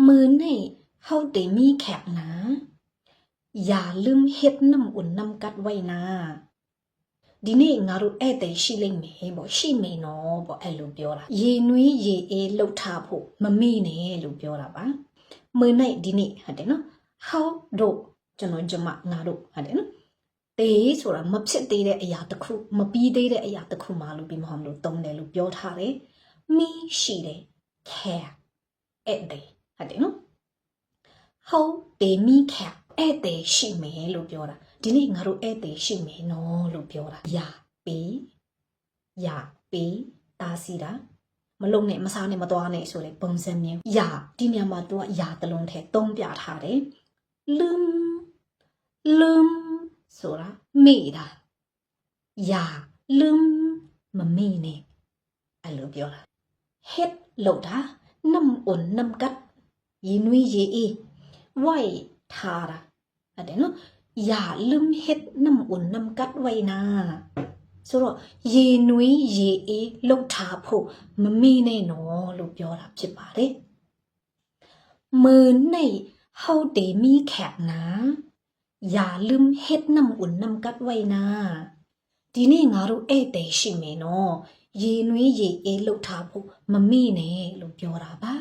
มื้อนี้เฮาได้มีแขกนะอย่าลืมเฮ็ดน้ำอุ่นน้ำกัดไว้นะဒီနေ့ငါတို့ဧည့်သည်ရှိလိမ့်မယ်ပေါ့ရှိမယ်နော်ပေါ့အဲ့လိုပြောတာရေနွေးရေအေးလှုပ်ထားဖို့မမေ့နဲ့လို့ပြောတာပါมื้อนี้ဒီနေ့ဟုတ်တယ်နော်ဟောတို့ကျွန်တော်ကျမငါတို့ဟုတ်တယ်နော်တေးဆိုတာမဖြစ်သေးတဲ့အရာတစ်ခုမပြီးသေးတဲ့အရာတစ်ခုမှလို့ပြီးမဟုတ်လို့တုံးတယ်လို့ပြောထားတယ်မီးရှိတယ်ခဲဧည့်သည်ဟုတ်တယ်နော်ဟောတေးမီးခဲဧည့်သည်ရှိမယ်လို့ပြောတာဒီနေ့ငါတို့ဧည့်သည်ရှိမယ်နော်လို့ပြောတာယာပေးတာစီတာမလုံနဲ့မစားနဲ့မသွားနဲ့ဆိုလေပုံစံမျိုးယာဒီနေရာမှာသူကယာတလုံးထဲသုံးပြထားတယ်ลืมဆိုတာမေ့တာယာลืมမမေ့နဲ့အဲ့လိုပြောတာเฮ็ดလောက်တာน้ำอุ่นน้ำกัดยีนွေးရေအေးไว้ထားတာဟုတ်တယ်နော်อย่าลืมเฮ็ดน้ำอุ่นน้ำกัดไว้นะဆိုတော့ရေနွေးရေအေးလှုပ်ထားဖို့မမေ့နဲ့နော်လို့ပြောတာဖြစ်ပါတယ်มื้อนี้เฮาได้มีแขกนะอย่าลืมเฮ็ดน้ำอุ่นน้ำกัดไว้นะဒီနေ့ငါတို့ဧည့်သည်ရှိမယ်နော်ရေနွေးရေအေးလှုပ်ထားဖို့မမေ့နဲ့လို့ပြောတာပါ